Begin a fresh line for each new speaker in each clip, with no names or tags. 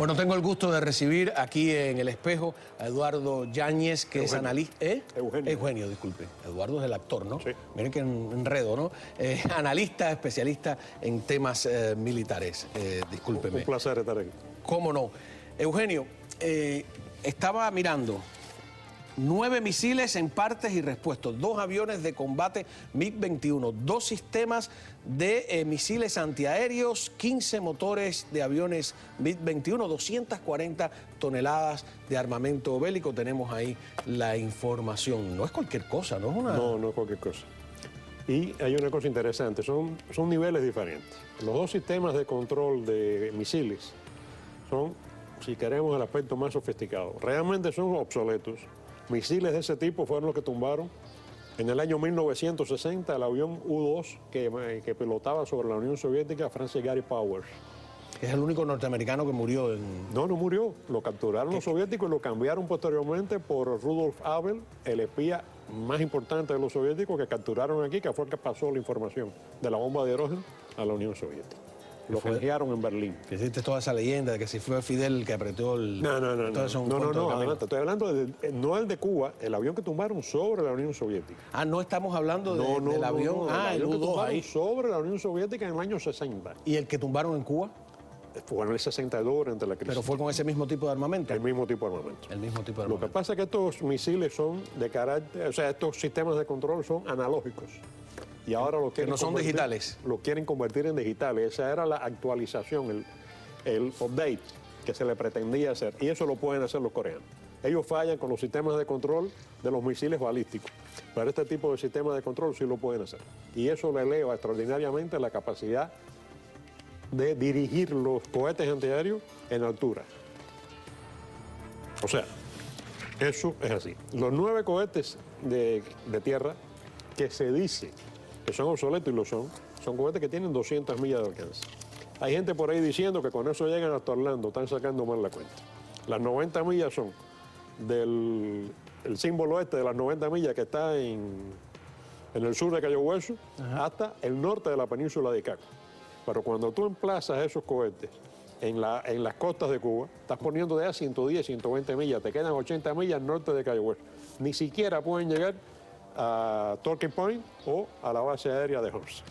Bueno, tengo el gusto de recibir aquí en El Espejo a Eduardo Yáñez, que es analista... Eugenio, disculpe. Eduardo es el actor, ¿no?
Sí.
Miren que enredo, ¿no? Analista, especialista en temas militares. Discúlpeme.
Un placer estar aquí.
¿Cómo no? Eugenio, estaba mirando 9 misiles en partes y repuestos, 2 aviones de combate MiG-21, 2 sistemas de misiles antiaéreos, 15 motores de aviones MiG-21, 240 toneladas de armamento bélico. Tenemos ahí la información. No es cualquier cosa, ¿no es una...?
No, no es cualquier cosa. Y hay una cosa interesante, son niveles diferentes. Los 2 sistemas de control de misiles son, si queremos, el aspecto más sofisticado. Realmente son obsoletos. Misiles de ese tipo fueron los que tumbaron en el año 1960 el avión U-2 que pilotaba sobre la Unión Soviética, Francis Gary Powers.
Es el único norteamericano que murió en...
No murió. Lo capturaron los soviéticos y lo cambiaron posteriormente por Rudolf Abel, el espía más importante de los soviéticos que capturaron aquí, que fue el que pasó la información de la bomba de hidrógeno a la Unión Soviética. Lo canjearon en Berlín.
Que existe toda esa leyenda de que si fue Fidel el que apretó el...
No, adelante. Estoy hablando no el de Cuba, el avión que tumbaron sobre la Unión Soviética.
Ah, no estamos hablando del avión...
el
U-2
que tumbaron
ahí.
sobre la Unión Soviética en el año 60.
¿Y el que tumbaron en Cuba?
Fue en el 62 durante la crisis.
¿Pero fue con ese mismo tipo de armamento?
El mismo tipo de armamento.
El mismo tipo de
Lo
armamento.
que pasa es que estos misiles son de carácter, o sea, estos sistemas de control son analógicos. Y ahora lo quieren
no son digitales.
Lo quieren convertir en digitales. Esa era la actualización, el update que se le pretendía hacer. Y eso lo pueden hacer los coreanos. Ellos fallan con los sistemas de control de los misiles balísticos. Pero este tipo de sistemas de control sí lo pueden hacer. Y eso le eleva extraordinariamente la capacidad de dirigir los cohetes antiaéreos en altura. O sea, eso es así. Los 9 cohetes de tierra que se dice que son obsoletos y lo son cohetes que tienen 200 millas de alcance. Hay gente por ahí diciendo que con eso llegan hasta Orlando, están sacando mal la cuenta. Las 90 millas son del símbolo este de las 90 millas que está en el sur de Cayo Hueso hasta el norte de la península de Icaco. Pero cuando tú emplazas esos cohetes en las costas de Cuba, estás poniendo de a 110, 120 millas, te quedan 80 millas norte de Cayo Hueso. Ni siquiera pueden llegar a Torquay Point o a la base aérea de Homs.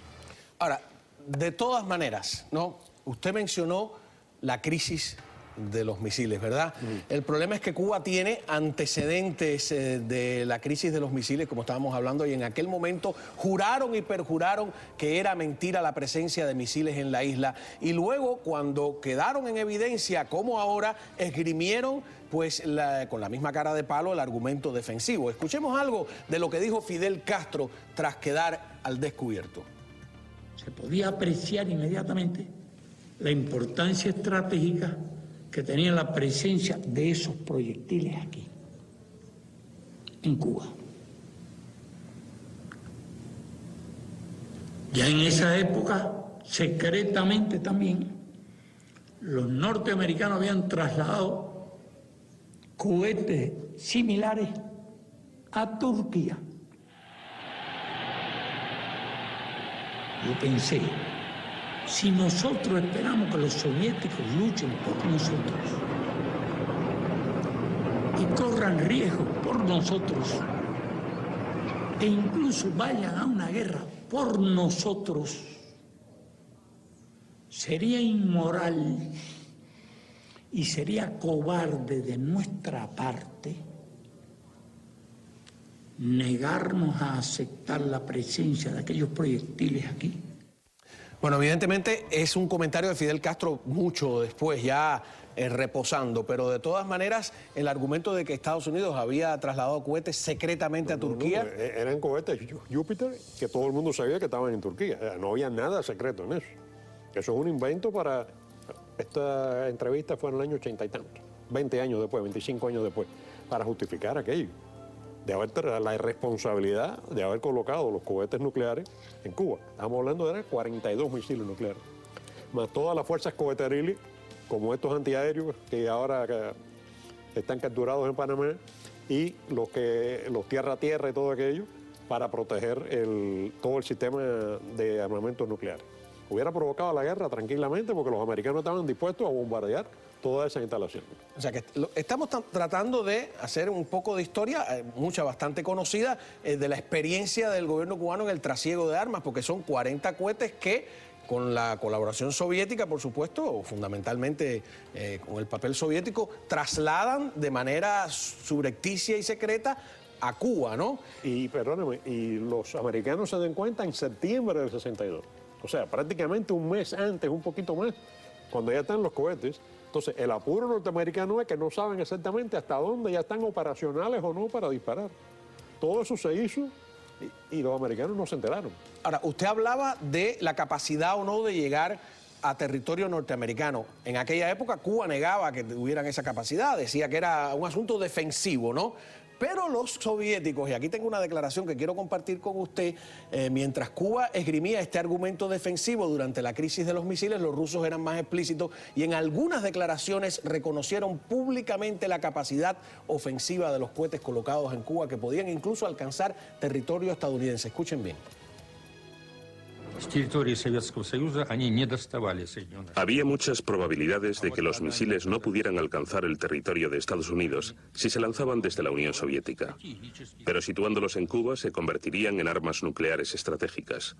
Ahora, de todas maneras, ¿no? Usted mencionó la crisis de los misiles, ¿verdad? El problema es que Cuba tiene antecedentes de la crisis de los misiles, como estábamos hablando, y en aquel momento juraron y perjuraron que era mentira la presencia de misiles en la isla. Y luego, cuando quedaron en evidencia, como ahora, esgrimieron pues con la misma cara de palo el argumento defensivo. Escuchemos algo de lo que dijo Fidel Castro tras quedar al descubierto.
Se podía apreciar inmediatamente la importancia estratégica que tenía la presencia de esos proyectiles aquí, en Cuba. Ya en esa época, secretamente también, los norteamericanos habían trasladado cohetes similares a Turquía. Yo pensé, si nosotros esperamos que los soviéticos luchen por nosotros y corran riesgos por nosotros e incluso vayan a una guerra por nosotros, sería inmoral y sería cobarde de nuestra parte negarnos a aceptar la presencia de aquellos proyectiles aquí.
Bueno, evidentemente es un comentario de Fidel Castro mucho después, ya reposando, pero de todas maneras el argumento de que Estados Unidos había trasladado cohetes secretamente a Turquía...
Eran cohetes Júpiter que todo el mundo sabía que estaban en Turquía. No había nada secreto en eso. Eso es un invento para... Esta entrevista fue en el año 80 y tanto, 20 años después, 25 años después, para justificar aquello. De haber la irresponsabilidad de haber colocado los cohetes nucleares en Cuba. Estamos hablando de 42 misiles nucleares. Más todas las fuerzas coheteriles, como estos antiaéreos que ahora están capturados en Panamá, y los tierra-tierra y todo aquello, para proteger todo el sistema de armamentos nucleares. hubiera provocado la guerra tranquilamente porque los americanos estaban dispuestos a bombardear toda esa instalación.
O sea que estamos tratando de hacer un poco de historia, mucha, bastante conocida, de la experiencia del gobierno cubano en el trasiego de armas, porque son 40 cohetes que, con la colaboración soviética, por supuesto, o fundamentalmente con el papel soviético, trasladan de manera subrepticia y secreta a Cuba, ¿no?
Y, perdóneme, y los americanos se dan cuenta en septiembre del 62. O sea, prácticamente un mes antes, un poquito más, cuando ya están los cohetes. Entonces, el apuro norteamericano es que no saben exactamente hasta dónde ya están operacionales o no para disparar. Todo eso se hizo y los americanos no se enteraron.
Ahora, usted hablaba de la capacidad o no de llegar a territorio norteamericano. En aquella época Cuba negaba que tuvieran esa capacidad, decía que era un asunto defensivo, ¿no? Pero los soviéticos, y aquí tengo una declaración que quiero compartir con usted, mientras Cuba esgrimía este argumento defensivo durante la crisis de los misiles, los rusos eran más explícitos y en algunas declaraciones reconocieron públicamente la capacidad ofensiva de los cohetes colocados en Cuba, que podían incluso alcanzar territorio estadounidense. Escuchen bien.
Había muchas probabilidades de que los misiles no pudieran alcanzar el territorio de Estados Unidos si se lanzaban desde la Unión Soviética. Pero situándolos en Cuba se convertirían en armas nucleares estratégicas.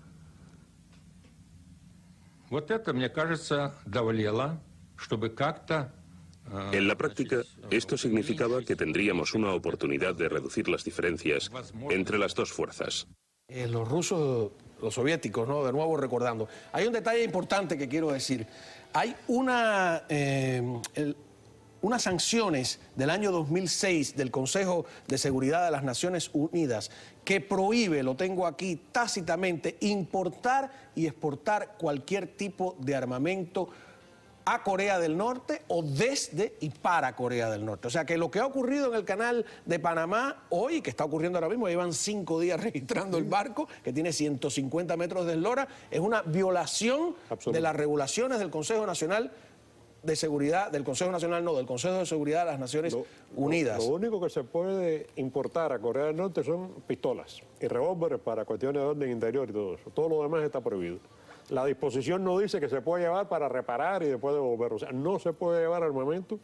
En la práctica, esto significaba que tendríamos una oportunidad de reducir las diferencias entre las dos fuerzas.
Los rusos, los soviéticos, ¿no? De nuevo recordando. Hay un detalle importante que quiero decir. Hay unas sanciones del año 2006 del Consejo de Seguridad de las Naciones Unidas que prohíbe, lo tengo aquí tácitamente, importar y exportar cualquier tipo de armamento a Corea del Norte o desde y para Corea del Norte. O sea que lo que ha ocurrido en el canal de Panamá hoy, que está ocurriendo ahora mismo, llevan 5 días registrando el barco, que tiene 150 metros de eslora, es una violación de las regulaciones del Consejo Nacional de Seguridad, del Consejo Nacional, no, del Consejo de Seguridad de las Naciones Unidas.
Lo único que se puede importar a Corea del Norte son pistolas y revólveres para cuestiones de orden interior y todo eso. Todo lo demás está prohibido. La disposición no dice que se puede llevar para reparar y después devolverlo. O sea, no se puede llevar armamento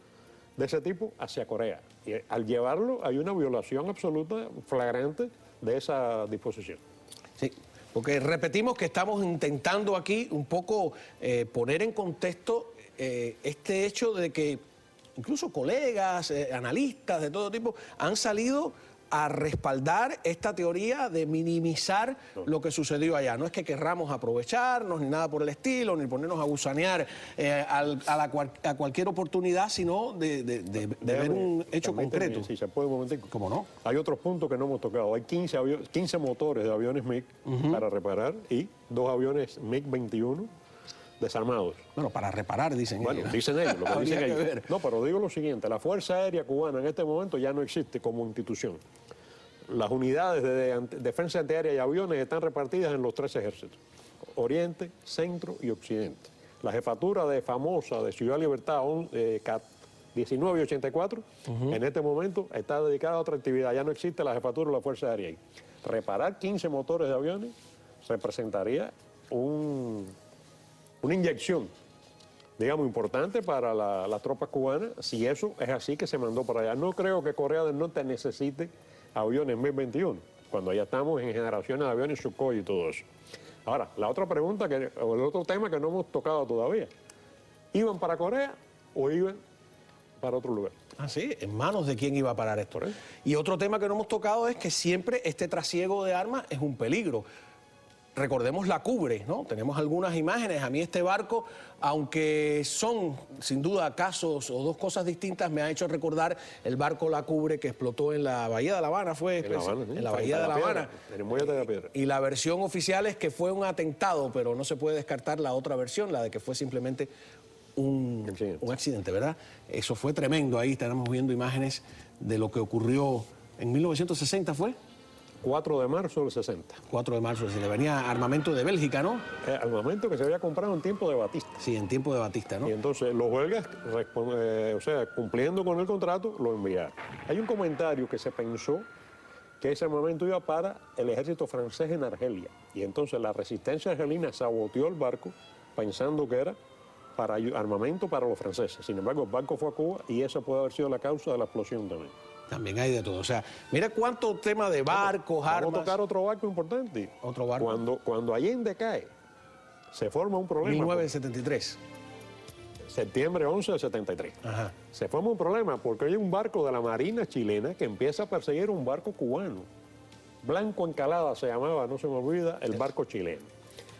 de ese tipo hacia Corea. Y al llevarlo hay una violación absoluta, flagrante, de esa disposición.
Sí, porque repetimos que estamos intentando aquí un poco poner en contexto este hecho de que incluso colegas, analistas de todo tipo, han salido a respaldar esta teoría de minimizar lo que sucedió allá. No es que querramos aprovecharnos ni nada por el estilo, ni ponernos a gusanear a cualquier oportunidad, sino de ver un hecho concreto.
Si se puede un momentico.
¿Cómo no?
Hay otros puntos que no hemos tocado. Hay 15 motores de aviones MiG para reparar y 2 aviones MiG-21 desarmados.
Bueno, para reparar, dicen ellos.
Bueno, dicen ellos, lo que dicen ellos. No, pero digo lo siguiente, la Fuerza Aérea Cubana en este momento ya no existe como institución. Las unidades de defensa antiaérea y aviones están repartidas en los 3 ejércitos, Oriente, Centro y Occidente. La jefatura de famosa de Ciudad Libertad 19 y 84, en este momento está dedicada a otra actividad, ya no existe la jefatura de la Fuerza Aérea. Reparar 15 motores de aviones representaría una inyección, digamos, importante para las tropas cubanas, si eso es así que se mandó para allá. No creo que Corea del Norte necesite aviones MiG-21, cuando ya estamos en generaciones de aviones Sukhoi y todo eso. Ahora, la otra pregunta, o el otro tema que no hemos tocado todavía, ¿iban para Corea o iban para otro lugar?
Ah, sí, ¿en manos de quién iba a parar esto? Y otro tema que no hemos tocado es que siempre este trasiego de armas es un peligro. Recordemos la Cubre, ¿no? Tenemos algunas imágenes. A mí este barco, aunque son sin duda casos o 2 cosas distintas, me ha hecho recordar el barco La Cubre que explotó en la Bahía de La Habana, fue
en La Habana, ¿sí?
En la Bahía de La Habana.
En el muelle de la Piedra.
Y la versión oficial es que fue un atentado, pero no se puede descartar la otra versión, la de que fue simplemente un accidente, ¿verdad? Eso fue tremendo. Ahí estaremos viendo imágenes de lo que ocurrió en 1960, ¿fue?
4 de marzo del 60.
4 de marzo, se le venía armamento de Bélgica, ¿no?
Armamento que se había comprado en tiempo de Batista.
Sí, en tiempo de Batista, ¿no?
Y entonces los belgas, cumpliendo con el contrato, lo enviaron. Hay un comentario que se pensó que ese armamento iba para el ejército francés en Argelia. Y entonces la resistencia argelina saboteó el barco pensando que era para armamento para los franceses. Sin embargo, el barco fue a Cuba y esa puede haber sido la causa de la explosión también.
También hay de todo. O sea, mira cuánto tema de barcos, armas.
Vamos a tocar otro barco importante.
Otro barco.
Cuando Allende cae, se forma un problema.
1973.
Septiembre 11 de 73.
Ajá.
Se forma un problema porque hay un barco de la Marina chilena que empieza a perseguir un barco cubano. Blanco Encalada se llamaba, no se me olvida, el barco chileno.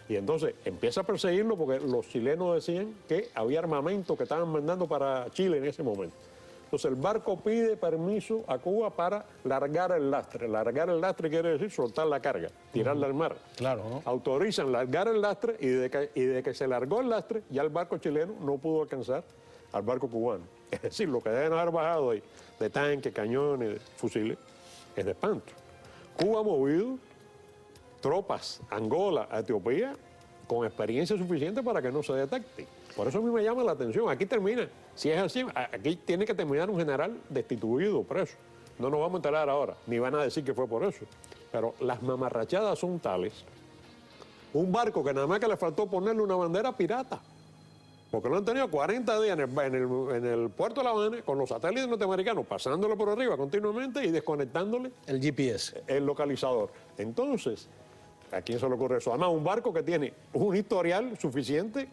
Y entonces empieza a perseguirlo porque los chilenos decían que había armamento que estaban mandando para Chile en ese momento. Entonces el barco pide permiso a Cuba para largar el lastre. Largar el lastre quiere decir soltar la carga, tirarla al mar.
Claro, ¿no?
Autorizan largar el lastre y de que se largó el lastre, ya el barco chileno no pudo alcanzar al barco cubano. Es decir, lo que deben haber bajado ahí de tanques, cañones, de fusiles, es de espanto. Cuba ha movido tropas a Angola, a Etiopía, con experiencia suficiente para que no se detecte. Por eso a mí me llama la atención. Aquí termina. Si es así, aquí tiene que terminar un general destituido, preso. No nos vamos a enterar ahora, ni van a decir que fue por eso. Pero las mamarrachadas son tales. Un barco que nada más que le faltó ponerle una bandera pirata. Porque lo han tenido 40 días en el puerto de La Habana con los satélites norteamericanos pasándole por arriba continuamente y desconectándole
El GPS.
el localizador. Entonces, ¿a quién se le ocurre eso? Además, un barco que tiene un historial suficiente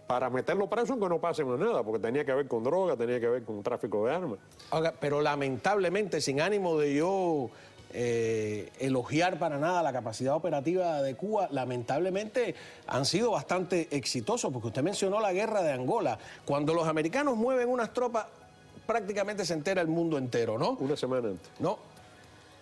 para meterlo preso aunque no pase más nada, porque tenía que ver con droga, tenía que ver con tráfico de armas.
Oiga, pero lamentablemente, sin ánimo de yo elogiar para nada la capacidad operativa de Cuba, lamentablemente han sido bastante exitosos, porque usted mencionó la guerra de Angola. Cuando los americanos mueven unas tropas, prácticamente se entera el mundo entero, ¿no?
Una semana antes.
No.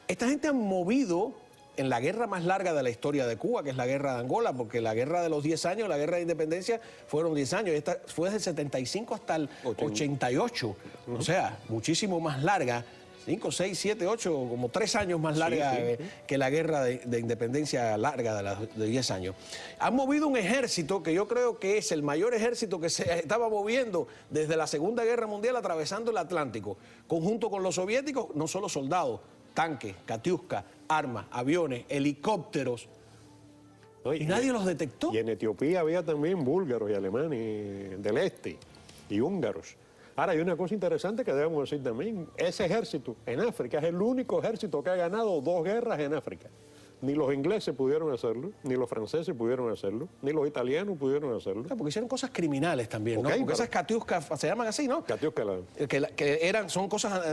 Esta gente han movido en la guerra más larga de la historia de Cuba, que es la guerra de Angola, porque la guerra de los 10 años, la guerra de independencia, fueron 10 años. Esta fue desde el 75 hasta el 88. O sea, muchísimo más larga. 5, 6, 7, 8, como 3 años más larga que la guerra de independencia larga de 10 años. Han movido un ejército que yo creo que es el mayor ejército que se estaba moviendo desde la Segunda Guerra Mundial atravesando el Atlántico. Conjunto con los soviéticos, no solo soldados, tanques, Katiuska, armas, aviones, helicópteros. Y nadie los detectó.
Y en Etiopía había también búlgaros y alemanes del este y húngaros. Ahora, hay una cosa interesante que debemos decir también. Ese ejército en África es el único ejército que ha ganado 2 guerras en África. Ni los ingleses pudieron hacerlo, ni los franceses pudieron hacerlo, ni los italianos pudieron hacerlo.
Porque hicieron cosas criminales también, ¿no?
Okay,
porque esas Katiuska se llaman así, ¿no?
Katiuska.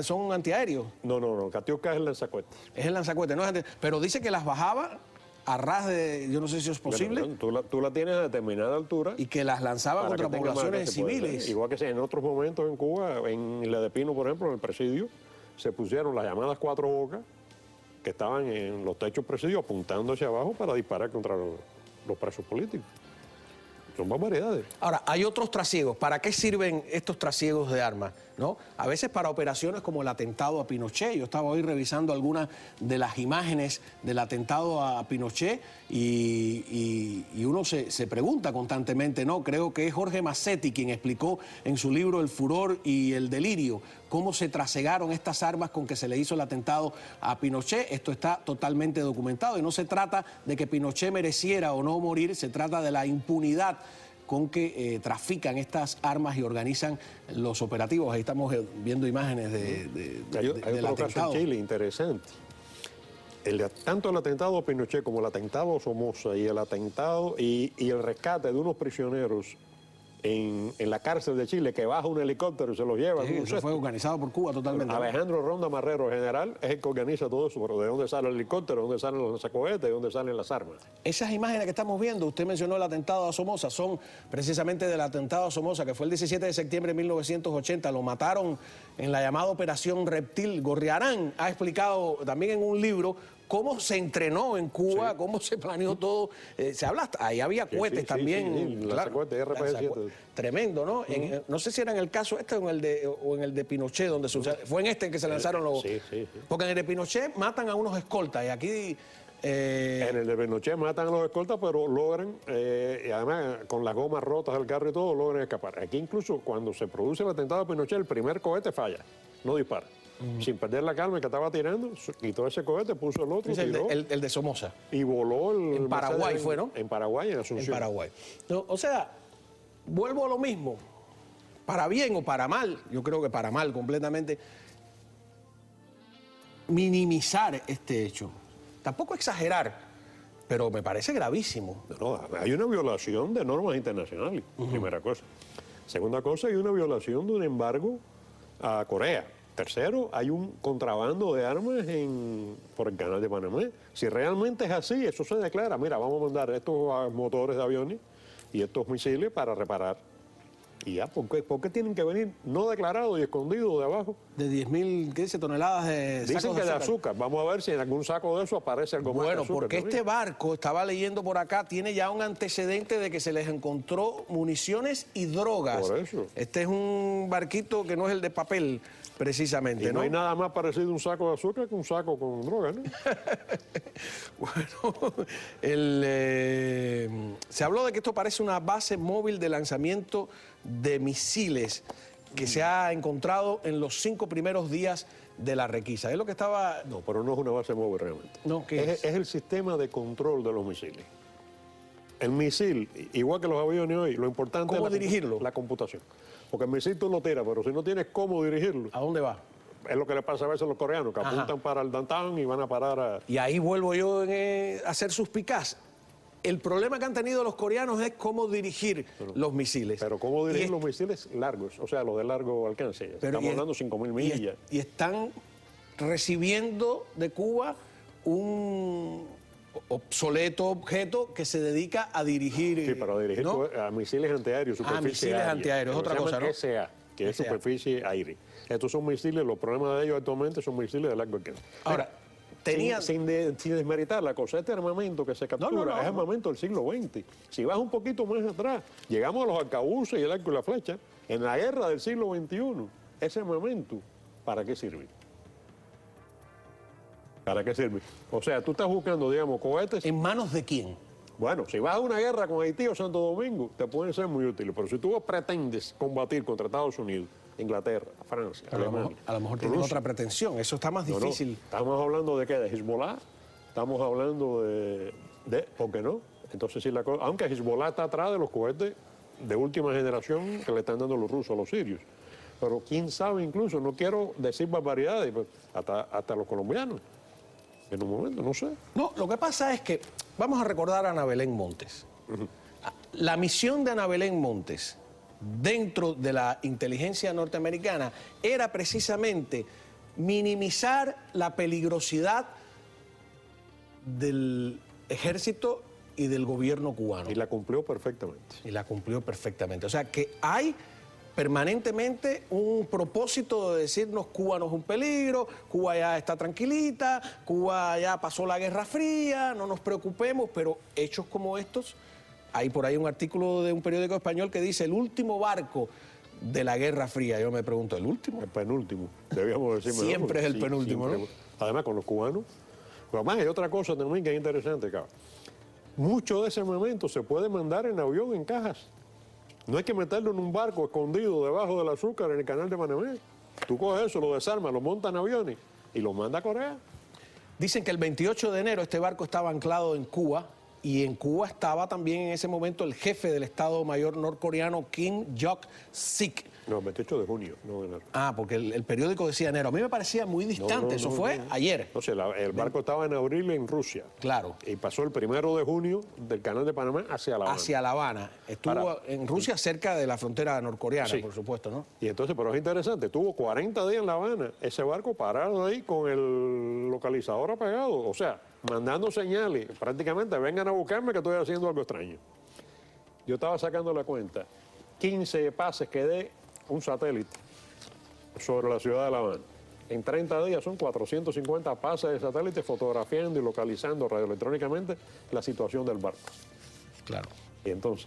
Son antiaéreos.
No, Katiuska es el lanzacohete.
Es el lanzacohete, ¿no? Pero dice que las bajaba a ras de, yo no sé si es posible.
Bueno, tú la tienes a determinada altura.
Y que las lanzaba contra poblaciones civiles.
Igual que en otros momentos en Cuba, en Isla de Pino, por ejemplo, en el presidio, se pusieron las llamadas 4 bocas que estaban en los techos presidios apuntando hacia abajo para disparar contra los presos políticos. Son barbaridades.
Ahora, hay otros trasiegos. ¿Para qué sirven estos trasiegos de armas? ¿No? A veces para operaciones como el atentado a Pinochet. Yo estaba hoy revisando algunas de las imágenes del atentado a Pinochet y uno se pregunta constantemente, ¿no? Creo que es Jorge Massetti quien explicó en su libro El furor y el delirio cómo se trasegaron estas armas con que se le hizo el atentado a Pinochet. Esto está totalmente documentado y no se trata de que Pinochet mereciera o no morir, se trata de la impunidad con que trafican estas armas y organizan los operativos. Ahí estamos viendo imágenes
Hay
del
otro
atentado.
caso en Chile interesante. Tanto el atentado a Pinochet como el atentado a Somoza y el atentado y el rescate de unos prisioneros en la cárcel de Chile, que baja un helicóptero y se los lleva.
Sí, eso fue organizado por Cuba totalmente.
Alejandro Ronda Marrero, general, es el que organiza todo eso. Pero ¿de dónde sale el helicóptero? ¿De dónde salen los lanzacohetes? ¿De dónde salen las armas?
Esas imágenes que estamos viendo, usted mencionó el atentado a Somoza, son precisamente del atentado a Somoza, que fue el 17 de septiembre de 1980. Lo mataron en la llamada Operación Reptil. Gorriarán ha explicado también en un libro cómo se entrenó en Cuba, cómo se planeó todo. Se habla, ahí había cohetes también.
Lanzacohetes, RPG-7.
Tremendo, ¿no? No sé si era en el caso este o en el de Pinochet, donde fue en este en que se lanzaron los...
Sí.
Porque en el de Pinochet matan a unos escoltas y aquí...
En el de Pinochet matan a los escoltas, pero logran, y además con las gomas rotas del carro y todo, logran escapar. Aquí incluso cuando se produce el atentado a Pinochet, el primer cohete falla, no dispara. Sin perder la calma, el que estaba tirando, quitó ese cohete, puso el otro, tiró,
el de Somoza.
y voló el...
En Paraguay fue, ¿no?
En Paraguay, en Asunción.
En Paraguay. No, o sea, vuelvo a lo mismo, para bien o para mal, yo creo que para mal completamente, minimizar este hecho. Tampoco exagerar, pero me parece gravísimo.
No, hay una violación de normas internacionales, primera cosa. Segunda cosa, hay una violación de un embargo a Corea. Tercero, hay un contrabando de armas por el canal de Panamá. Si realmente es así, eso se declara. Mira, vamos a mandar estos motores de aviones y estos misiles para reparar. Y ya, ¿por qué tienen que venir no declarados y escondidos de abajo?
De 10.000, ¿qué dice? Toneladas de
Dicen
sacos
que
de
de azúcar. Vamos a ver si en algún saco de eso aparece algo más de
Bueno,
azúcar
porque
también.
este barco, estaba leyendo por acá, tiene ya un antecedente de que se les encontró municiones y drogas.
Por eso.
Este es un barquito que no es el de papel, precisamente,
Y no hay nada más parecido a un saco de azúcar que un saco con droga, ¿no?
Bueno, se habló de que esto parece una base móvil de lanzamiento de misiles que se ha encontrado en los 5 primeros días de la requisa. Es lo que estaba...
No, pero no es una base móvil realmente.
No, ¿qué es?
Es el sistema de control de los misiles. El misil, igual que los aviones hoy, lo importante
¿Cómo
es
dirigirlo?
la computación. Porque el misil tú lo tiras, pero si no tienes cómo dirigirlo,
¿A dónde va?
es lo que le pasa a veces a los coreanos, que
Ajá.
apuntan para el downtown y van a parar a...
Y ahí vuelvo yo a hacer suspicaz. El problema que han tenido los coreanos es cómo dirigir los misiles.
Pero ¿cómo dirigir
Y
los misiles largos? O sea, los de largo alcance. Estamos hablando de 5.000 millas.
Y están recibiendo de Cuba un obsoleto objeto que se dedica a dirigir...
Sí, para dirigir
¿no?
a misiles antiaéreos, superficie
misiles
aérea.
antiaéreos,
Que
otra
se
cosa,
llaman
¿no?
SA, que es
SA.
superficie aire. Estos son misiles, los problemas de ellos actualmente son misiles de largo alcance.
Ahora, tenían...
Sin desmeritar la cosa, este armamento que se captura es armamento del siglo XX. Si vas un poquito más atrás, llegamos a los arcabuces y el arco y la flecha. En la guerra del siglo XXI, ese armamento, ¿para qué sirve? ¿Para qué sirve? O sea, tú estás buscando, digamos, cohetes.
¿En manos de quién?
Bueno, si vas a una guerra con Haití o Santo Domingo, te pueden ser muy útiles. Pero si tú pretendes combatir contra Estados Unidos, Inglaterra, Francia, Alemania,
A lo mejor tienen
Rusia.
otra pretensión. Eso está más
No, no.
difícil.
Estamos hablando de qué, de Hezbollah, estamos hablando de ¿por qué no? Entonces, si aunque Hezbollah está atrás de los cohetes de última generación que le están dando los rusos a los sirios. Pero quién sabe incluso, no quiero decir barbaridades, pues, hasta los colombianos. En un momento, no sé.
No, lo que pasa es que vamos a recordar a Ana Belén Montes. La misión de Ana Belén Montes dentro de la inteligencia norteamericana era precisamente minimizar la peligrosidad del ejército y del gobierno cubano.
Y la cumplió perfectamente.
Y la cumplió perfectamente. O sea que hay permanentemente un propósito de decirnos Cuba no es un peligro, Cuba ya está tranquilita, Cuba ya pasó la Guerra Fría, no nos preocupemos, pero hechos como estos, hay por ahí un artículo de un periódico español que dice el último barco de la Guerra Fría. Yo me pregunto, ¿el último?
El penúltimo, debíamos decir.
Siempre es el penúltimo,
siempre.
¿no?
Además, con los cubanos. Pero además hay otra cosa también que es interesante, cabrón. Mucho de ese armamento se puede mandar en avión, en cajas. No hay que meterlo en un barco escondido debajo del azúcar en el canal de Panamá. Tú coges eso, lo desarmas, lo montas en aviones y lo mandas a Corea.
Dicen que el 28 de enero este barco estaba anclado en Cuba y en Cuba estaba también en ese momento el jefe del Estado Mayor norcoreano Kim Jong-sik.
No, el 28 de junio, no de enero.
Ah, porque el periódico decía enero. A mí me parecía muy distante, eso fue ayer.
No sé, el barco estaba en abril en Rusia.
Claro.
Y pasó el 1 de junio del canal de Panamá hacia La Habana.
Hacia La Habana. Estuvo en Rusia cerca de la frontera norcoreana,
Sí.
por supuesto, ¿no?
Y entonces, pero es interesante, tuvo 40 días en La Habana, ese barco parado ahí con el localizador apagado, o sea, mandando señales, prácticamente vengan a buscarme que estoy haciendo algo extraño. Yo estaba sacando la cuenta, 15 pases que dé un satélite sobre la ciudad de La Habana. En 30 días son 450 pases de satélite fotografiando y localizando radioelectrónicamente la situación del barco.
Claro.
Y entonces,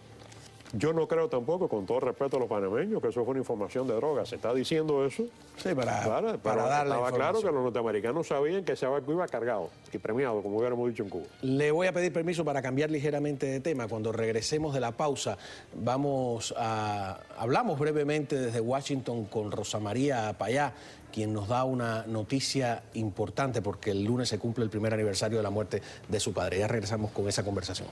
yo no creo tampoco, con todo respeto a los panameños, que eso fue una información de droga. Se está diciendo eso.
Sí, para
Claro,
dar
pero
la
estaba claro
información.
que los norteamericanos sabían que ese barco iba cargado y premiado, como hubiéramos dicho en Cuba.
Le voy a pedir permiso para cambiar ligeramente de tema. Cuando regresemos de la pausa, hablamos brevemente desde Washington con Rosa María Payá, quien nos da una noticia importante porque el lunes se cumple el primer aniversario de la muerte de su padre. Ya regresamos con esa conversación.